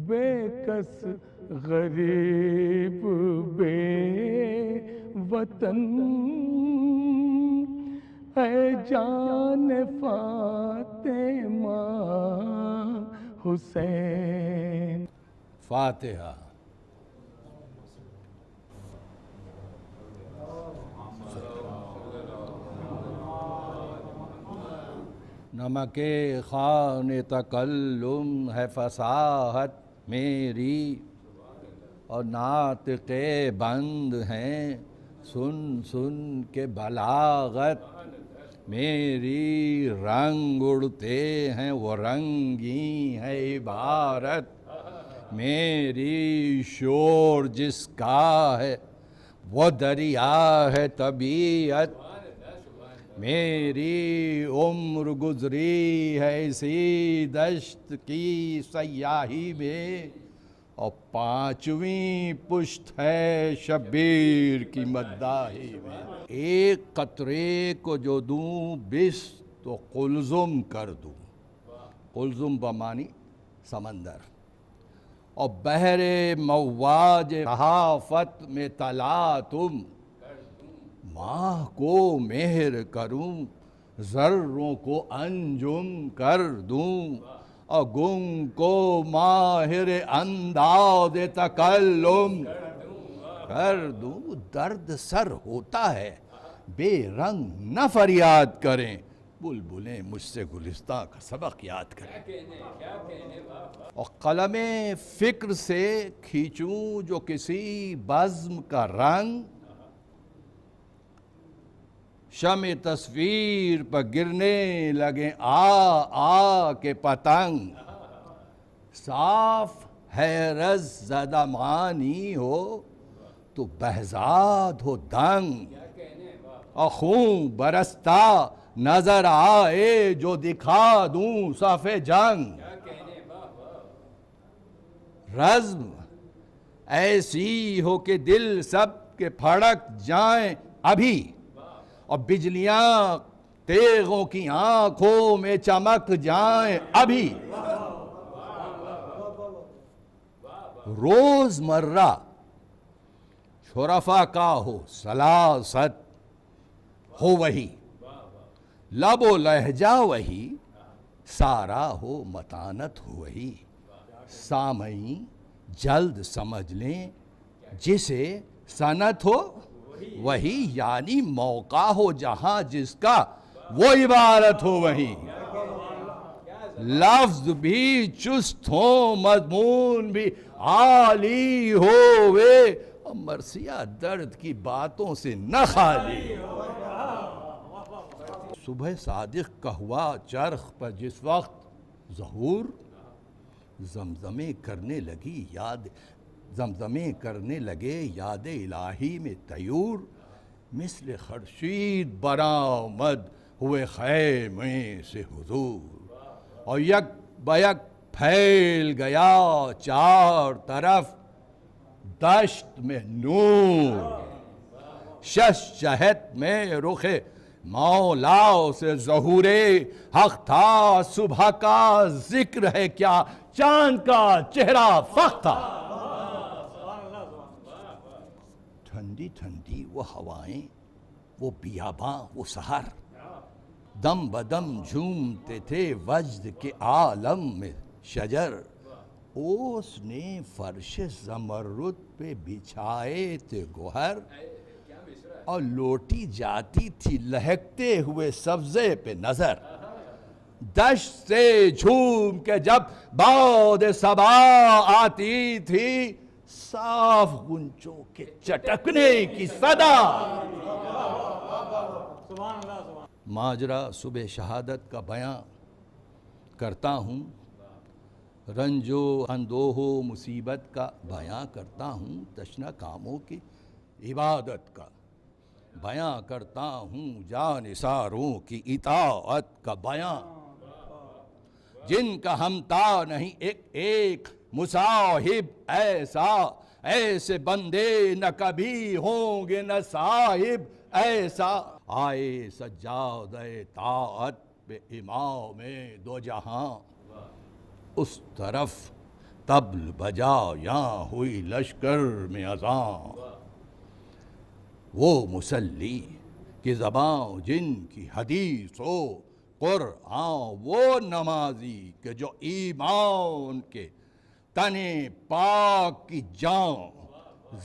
بے کس غریب بے وطن اے جان فاطمہ حسین. فاتحہ. نمک خوان تکلم ہے فصاحت میری، اور ناطق بند ہیں سن سن کے بلاغت میری. رنگ اڑتے ہیں وہ رنگی ہے عبارت میری. شور جس کا ہے وہ دریا ہے طبیعت میری. عمر گزری ہے اسی دشت کی سیاہی میں، اور پانچویں پشت ہے شبیر کی مداحی میں. ایک قطرے کو جو دوں بس تو قلزم کر دوں. قلزم بمانی سمندر. اور بحر مواج صحافت میں تلا تم، ماہ کو مہر کروں ذروں کو انجم کر دوں. اور گم کو ماہر انداز تکلم کر دوں. درد سر ہوتا ہے بے رنگ نہ فریاد کریں، بلبلیں مجھ سے گلستاں کا سبق یاد کریں. اور قلم فکر سے کھینچوں جو کسی بزم کا رنگ، شمع تصویر پر گرنے لگیں آ کے پتنگ. صاف ہے رز زدہ معنی ہو تو بہزاد ہو دنگ، اور خون برستا نظر آئے جو دکھا دوں صف جنگ. رزم ایسی ہو کہ دل سب کے پھڑک جائیں ابھی، اور بجلیاں تیغوں کی آنکھوں میں چمک جائیں ابھی. روز مرہ شرفا کا ہو سلاست ہو وہی، لب و لہجہ وہی، سارا ہو متانت ہو وہی. سامعین جلد سمجھ لیں جسے صنعت ہو وہی، یعنی موقع ہو جہاں جس کا وہ عبارت ہو وہی. لفظ بھی چست ہوں مضمون بھی عالی ہووے، اور مرثیہ درد کی باتوں سے نہ خالی. صبح صادق کا ہوا چرخ پر جس وقت ظہور، زمزمیں کرنے لگے یاد الہی میں طیور. مثل خورشید برآمد ہوئے خیمے سے حضور، اور یک بیک پھیل گیا چار طرف دشت میں نور. شش جہت میں رخ مولا سے ظہور حق تھا. صبح کا ذکر ہے کیا چاند کا چہرہ فخ تھا. ٹھنڈی ٹھنڈی وہ ہوائیں، وہ بیاباں وہ سحر، دم بدم جھومتے تھے وجد کے عالم میں شجر. اوس نے فرش زمرد پہ بچھائے تھے گوہر، اور لوٹی جاتی تھی لہکتے ہوئے سبزے پہ نظر. دشت سے جھوم کے جب باد صبا آتی تھی، صاف غنچوں کے چٹکنے کی صدا. ماجرا صبح شہادت کا بیاں کرتا ہوں، رنج و اندوہ و مصیبت کا بیاں کرتا ہوں، تشنہ کاموں کی عبادت کا بیاں کرتا ہوں، جانثاروں کی اطاعت کا بیاں. جن کا ہمتا نہیں ایک ایک مصاحب ایسا، ایسے بندے نہ کبھی ہوں گے نہ صاحب ایسا. آئے سجادہ طاعت پہ امام دو جہاں، اس طرف طبل بجا یہاں ہوئی لشکر میں اذان، وہ مسلی کی زباں جن کی حدیث ہو قرآن، وہ نمازی کہ جو ایمان کے تنے پاک کی جان،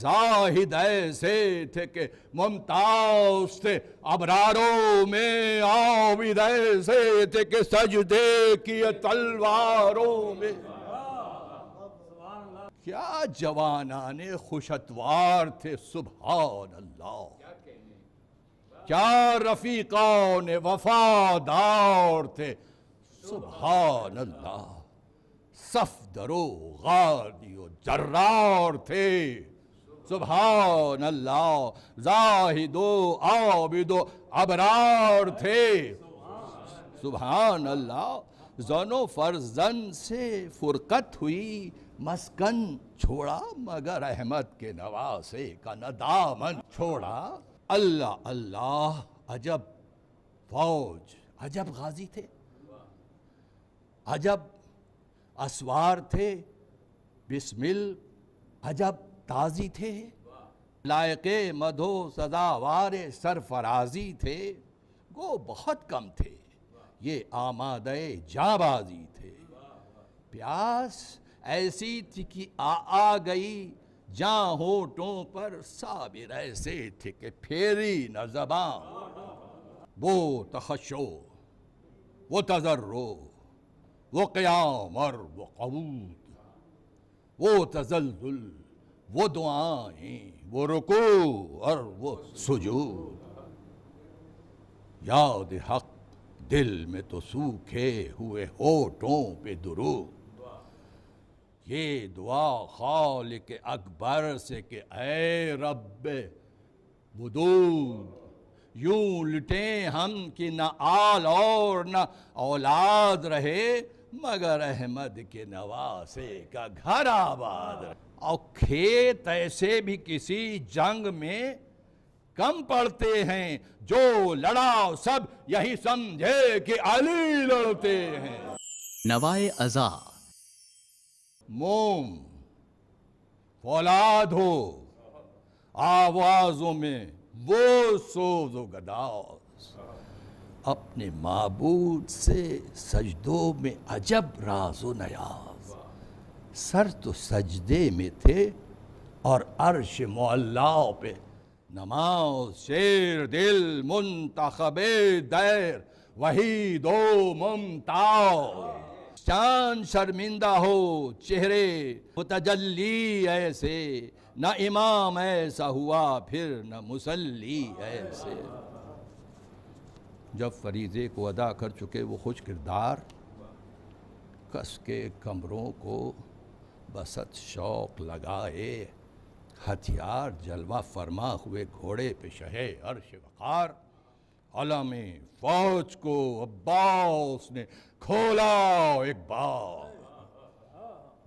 زاہد ایسے تھے کہ ممتاز تھے ابراروں میں، عابد ایسے تھے کہ سجدے کیے تلواروں میں۔ کیا جوانان خوش اتوار تھے سبحان اللہ، کیا رفیقان وفادار تھے سبحان اللہ، صفدر و غازی و جرار تھے سبحان اللہ، زاہد و عابد و ابرار تھے سبحان اللہ۔ زن و فرزند سے فرقت ہوئی، مسکن چھوڑا مگر احمد کے نواسے کا نہ دامن چھوڑا۔ اللہ اللہ، عجب فوج، عجب غازی تھے، عجب اسوار تھے، بسمل عجب تازی تھے، لائق مدھو سزاوار سرفرازی تھے، گو بہت کم تھے یہ آمادہ جانبازی تھے۔ پیاس ایسی تھی کہ آ گئی جاں ہونٹوں پر، صابر ایسے تھے کہ پھیری نہ زبان، وہ تخشع، وہ تضرع، وہ قیام اور وہ قعود، وہ تزلزل، وہ دعائیں، وہ رکوع اور وہ سجود۔ یاد حق دل میں تو سوکھے ہوئے ہونٹوں پہ درود، یہ دعا خالق اکبر سے کہ اے رب ودود، یوں لٹیں ہم کہ نہ آل اور نہ اولاد رہے، مگر احمد کے نواسے کا گھر آباد رہے۔ اور کھیت ایسے بھی کسی جنگ میں کم پڑتے ہیں، جو لڑا سب یہی سمجھے کہ علی لڑتے ہیں۔ نوائے ازا موم فولاد ہو آوازوں میں وہ سوز و گداز، اپنے معبود سے سجدوں میں عجب راز و نیاز، سر تو سجدے میں تھے اور عرش معلا پہ نماز، شیر دل منتخب دیر وحید و ممتاز، چاند شرمندہ ہو چہرے متجلی ایسے، نہ امام ایسا ہوا پھر نہ مسلی ایسے۔ جب فریضے کو ادا کر چکے وہ خوش کردار، کس کے کمروں کو بسط شوق لگائے، ہتھیار جلوہ فرما ہوئے گھوڑے پہ شہے عرش وقار، علم فوج کو عباس نے کھولا ایک بار،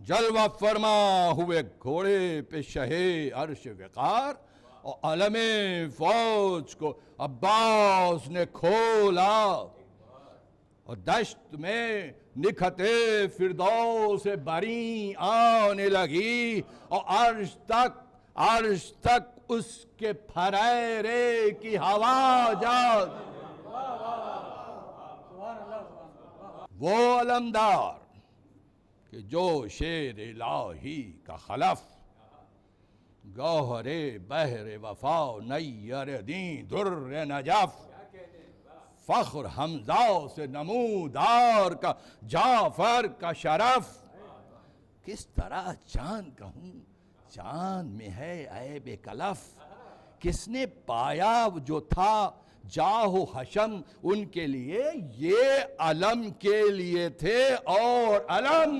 جلوہ فرما ہوئے گھوڑے پہ شہے عرش وقار، اور علم فوج کو عباس نے کھولا، اور دشت میں نکھتے فردوس بری آنے لگی، اور عرش تک اس کے پھریرے کی ہوا جاتی، وہ علمدار کہ جو شیر الہی کا خلف، گوہر بحر وفا نیر دین در نجف، فخر حمزہ سے نمودار کا جعفر کا شرف، کس طرح چاند کہوں چاند میں ہے عیب کلف، کس نے پایا جو تھا جاہ و حشم ان کے لیے، یہ علم کے لیے تھے اور علم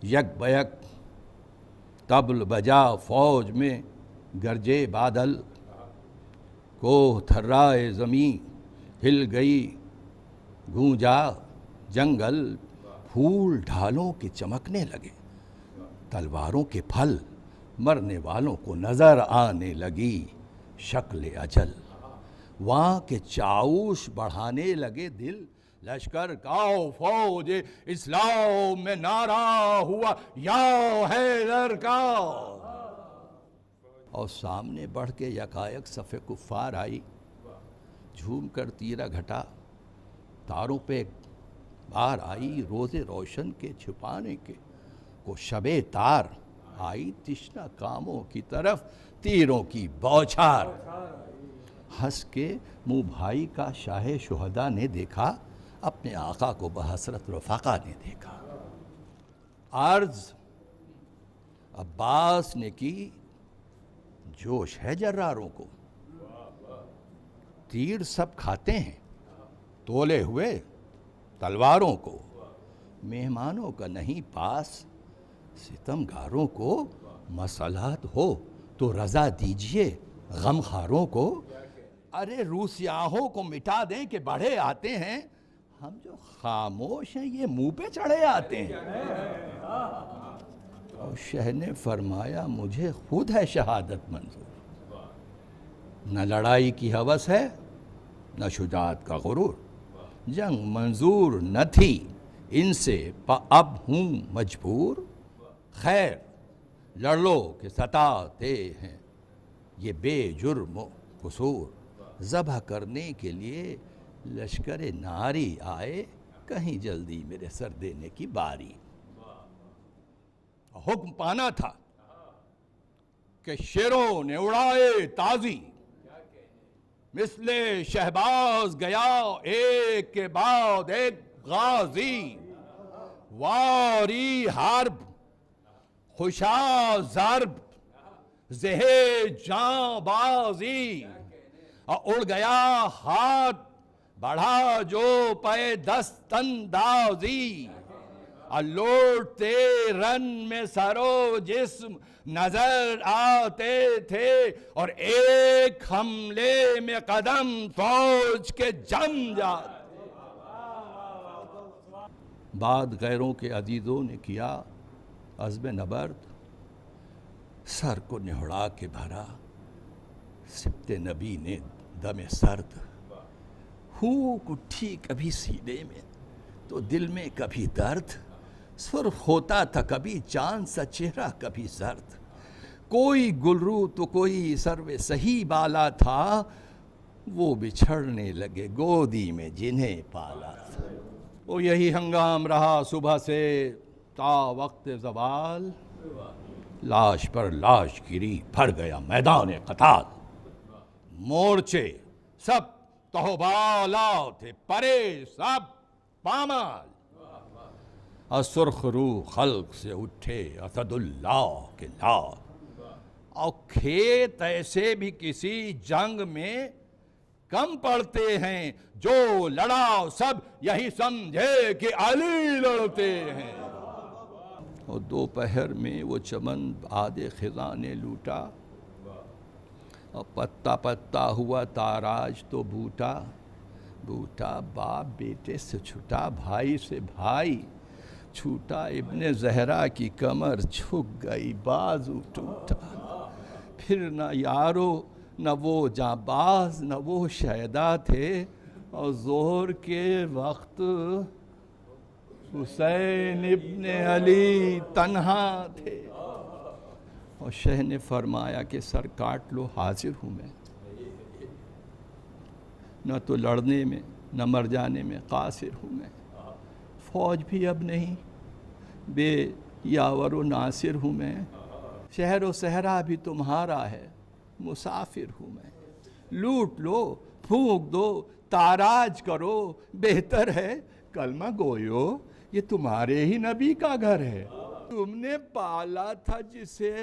یک بیک طبل بجا فوج میں گرجے بادل، کوہ تھرائے زمین ہل گئی گونجا جنگل، پھول ڈھالوں کے چمکنے لگے، تلواروں کے پھل مرنے والوں کو نظر آنے لگی شکل اجل، وہاں کے چاؤش بڑھانے لگے دل، لشکر کا فوج اسلام میں نعرہ ہوا یا حیدر کا، اور سامنے بڑھ کے یکایک صف کفار آئی، جھوم کر تیرا گھٹا، تاروں پہ بار آئی روزے روشن کے چھپانے کے، کو شب تار آئی تشنہ کاموں کی طرف تیروں کی بوچھار۔ ہنس کے منہ بھائی کا شاہ شہداء نے دیکھا، اپنے آقا کو بحسرت رفاقہ نے دیکھا۔ عرض عباس نے کی، جوش ہے جراروں کو، تیر سب کھاتے ہیں تولے ہوئے تلواروں کو، مہمانوں کا نہیں پاس ستمگاروں کو، مسئلات ہو تو رضا دیجئے غمخاروں کو۔ ارے روسیاہوں کو مٹا دیں کہ بڑھے آتے ہیں، ہم جو خاموش ہیں یہ منہ پہ چڑھے آتے ہیں۔ اور شہ نے فرمایا مجھے خود ہے شہادت منظور، نہ لڑائی کی ہوس ہے نہ شجاعت کا غرور، جنگ منظور نہ تھی ان سے اب ہوں مجبور، خیر لڑ لو کہ ستاتے ہیں یہ بے جرم و قصور، ذبح کرنے کے لیے لشکر ناری آئے، کہیں جلدی میرے سر دینے کی باری۔ حکم پانا تھا کہ شیروں نے اڑائے تازی، مثل شہباز گیا ایک کے بعد ایک غازی، واری حرب خوشا ضرب زہ جاں بازی، اڑ گیا ہاتھ بڑھا جو پے دست اندازی، لوٹتے رن میں سر و جسم نظر آتے تھے، اور ایک حملے میں قدم فوج کے جم جاتے۔ بعد غیروں کے عزیزوں نے کیا عزم نبرد، سر کو نہڑا کے بھرا سبت نبی نے دم سرد، پھونک اٹھی کبھی سینے میں تو دل میں کبھی درد، سرخ ہوتا تھا کبھی چاند سا چہرہ کبھی زرد، کوئی گلرو تو کوئی سرو سہی بالا تھا، وہ بچھڑنے لگے گودی میں جنہیں پالا تھا۔ وہ یہی ہنگام رہا صبح سے تا وقت زوال، لاش پر لاش گری بھر گیا میدان قتال، مورچے سب تہوبالا تھے پرے سب پامال، سرخ رو خلق سے اٹھے اسد اللہ کے لال، اور کھیت ایسے بھی کسی جنگ میں کم پڑتے ہیں، جو لڑا سب یہی سمجھے کہ علی لڑتے ہیں۔ اور دوپہر میں وہ چمن باد خزاں نے لوٹا، اور پتا پتا ہوا تاراج تو بوٹا، بوٹا باپ بیٹے سے چھٹا، بھائی سے بھائی چھوٹا، ابن زہرا کی کمر جھک گئی بازو ٹوٹا، پھر نہ یارو نہ وہ جانباز نہ وہ شیدا تھے، اور ظہر کے وقت حسین ابن علی تنہا تھے، اور شہ نے فرمایا کہ سر کاٹ لو حاضر ہوں میں، نہ تو لڑنے میں نہ مر جانے میں قاصر ہوں میں، فوج بھی اب نہیں بے یاور و ناصر ہوں میں، شہر و صحرا بھی تمہارا ہے مسافر ہوں میں، لوٹ لو پھونک دو تاراج کرو، بہتر ہے کلمہ گویو یہ تمہارے ہی نبی کا گھر ہے، تم نے پالا تھا جسے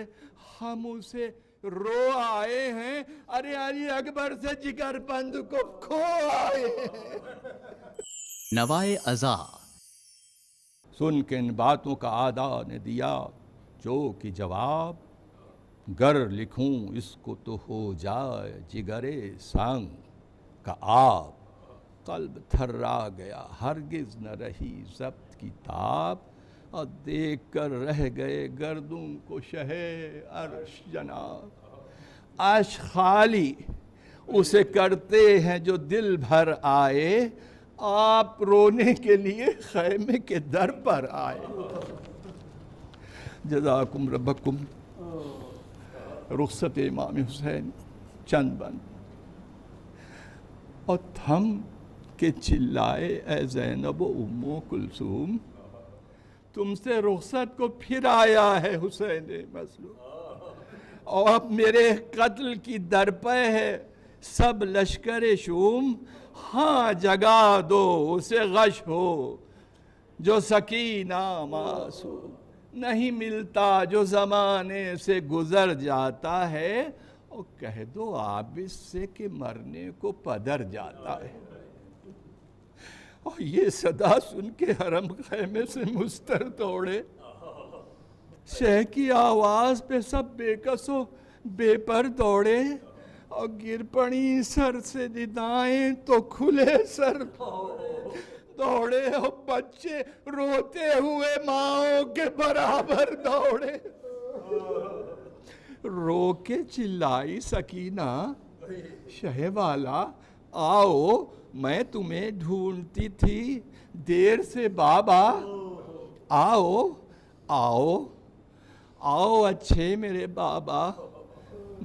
ہم اسے رو آئے ہیں، ارے علی اکبر سے جگر بند کو کھو آئے ہیں۔ نوائے ازا۔ سن کے ان باتوں کا آدھا نے دیا جو کہ جواب، گر لکھوں اس کو تو ہو جائے جگرے سنگ کا آب، قلب تھرا گیا ہرگز نہ رہی ضبط کی تاب، اور دیکھ کر رہ گئے گردوں کو شہ عرش جناب، عرش خالی اسے کرتے ہیں جو دل بھر آئے، آپ رونے کے لیے خیمے کے در پر آئے. جزاکم ربکم. رخصت امام حسین چند بند اور تھم کے چلائے اے زینب و ام کلثوم تم سے رخصت کو پھر آیا ہے حسین مظلوم. اور اب میرے قتل کی درپے ہے سب لشکر شوم. ہاں جگا دو اسے غش ہو جو سکینہ معصوم. نہیں ملتا جو زمانے سے گزر جاتا ہے اور کہہ دو عابس سے کہ مرنے کو پدر جاتا ہے. اور یہ صدا سن کے حرم خیمے سے مستر دوڑے. شہ کی آواز پہ سب بے کس و بے پر دوڑے اور گر پڑی سر سے ندائیں تو کھلے سر دوڑے اور بچے روتے ہوئے ماؤں کے برابر دوڑے. رو کے چلائی سکینہ شہ والا آؤ میں تمہیں ڈھونڈتی تھی دیر سے بابا. آؤ آؤ آؤ اچھے میرے بابا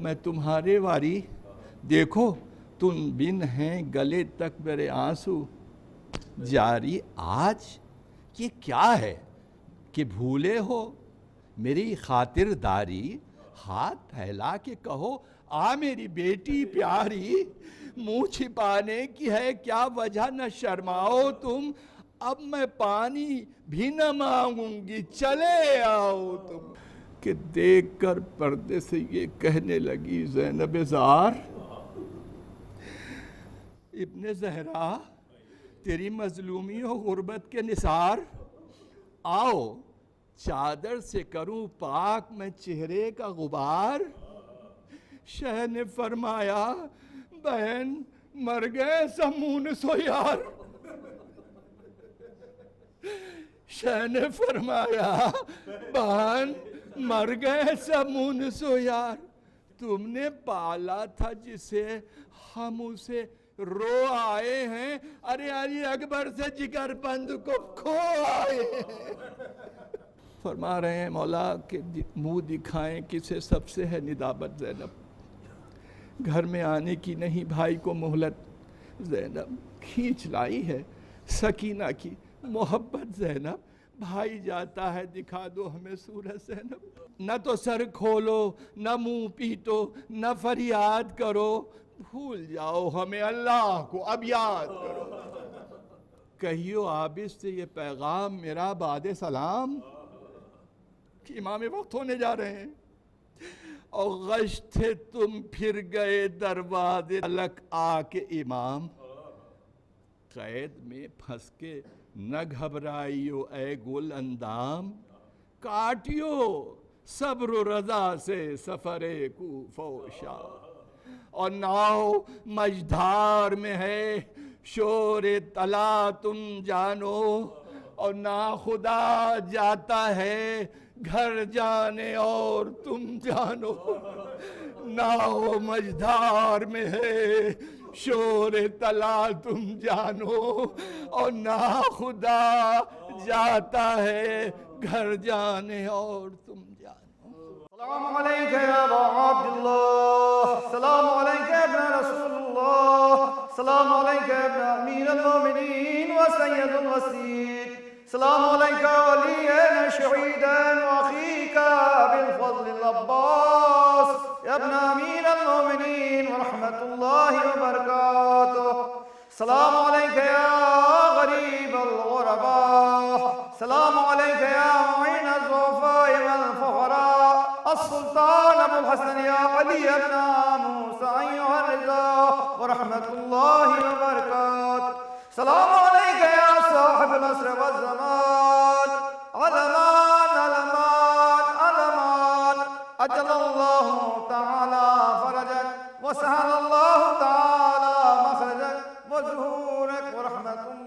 میں تمہارے واری. دیکھو تم بن ہیں گلے تک میرے آنسو جاری. آج یہ کیا ہے کہ بھولے ہو میری خاطر داری. ہاتھ پھیلا کے کہو آ میری بیٹی پیاری. منہ چھپانے کی ہے کیا وجہ نہ شرماؤ تم. اب میں پانی بھی نہ مانگوں گی چلے آؤ تم. کہ دیکھ کر پردے سے یہ کہنے لگی زینب زار ابن زہرا تیری مظلومی و غربت کے نثار. آؤ چادر سے کروں پاک میں چہرے کا غبار. شہ نے فرمایا بہن مر گئے سمون سو یار. شہ نے فرمایا بہن مر گئے سمون سو یار. تم نے پالا تھا جسے ہم اسے رو آئے ہیں. ارے علی اکبر سے جگر بند کو کھو آئے ہیں. فرما رہے ہیں مولا کہ منہ دکھائیں کسے سب سے ہے ندامت زینب. گھر میں آنے کی نہیں بھائی کو مہلت. زینب کھینچ لائی ہے سکینہ کی محبت. زینب بھائی جاتا ہے دکھا دو ہمیں صورت زینب. نہ تو سر کھولو نہ منہ پیٹو نہ فریاد کرو. بھول جاؤ ہمیں اللہ کو اب یاد کرو. کہیو عابس سے یہ پیغام میرا بعد سلام کہ امام وقت ہونے جا رہے ہیں. اور غش تھے تم پھر گئے دروازے تلک آ کے امام. قید میں پھنس کے نہ گھبرائیو اے گل اندام. کاٹیو صبر و رضا سے سفر کوفہ و شام. اور ناؤ مجدھار میں ہے شور طلا تم جانو. اور نا خدا جاتا ہے گھر جانے اور تم جانو. ناؤ مجدھار میں ہے شور طلا تم جانو. اور نا خدا جاتا ہے گھر جانے اور تم جانو. السلام علیکہ یا ابا عبداللہ. السلام علیکہ ابن رسول اللہ. السلام علیکہ ابن امیر المومنین و سید الوسید. السلام علیکہ ولیین شہیدین و اخیکہ بالفضل العباس ابن امیر المومنین ورحمت اللہ وبرکاتہ. السلام علیکہ یا غریب الغرباء. السلام علیکہ یا معین الضعفاء والفقراء. السلطان ابو الحسن یا علی ابن موسیٰ ایوہ الرضا ورحمت اللہ وبرکاتہ. السلام علیکہ یا صاحب العصر والزمان. علمان علمان علمان. اجل اللہ تعالی فرجک وسہل اللہ تعالی مخرجک وظہورک ورحمت اللہ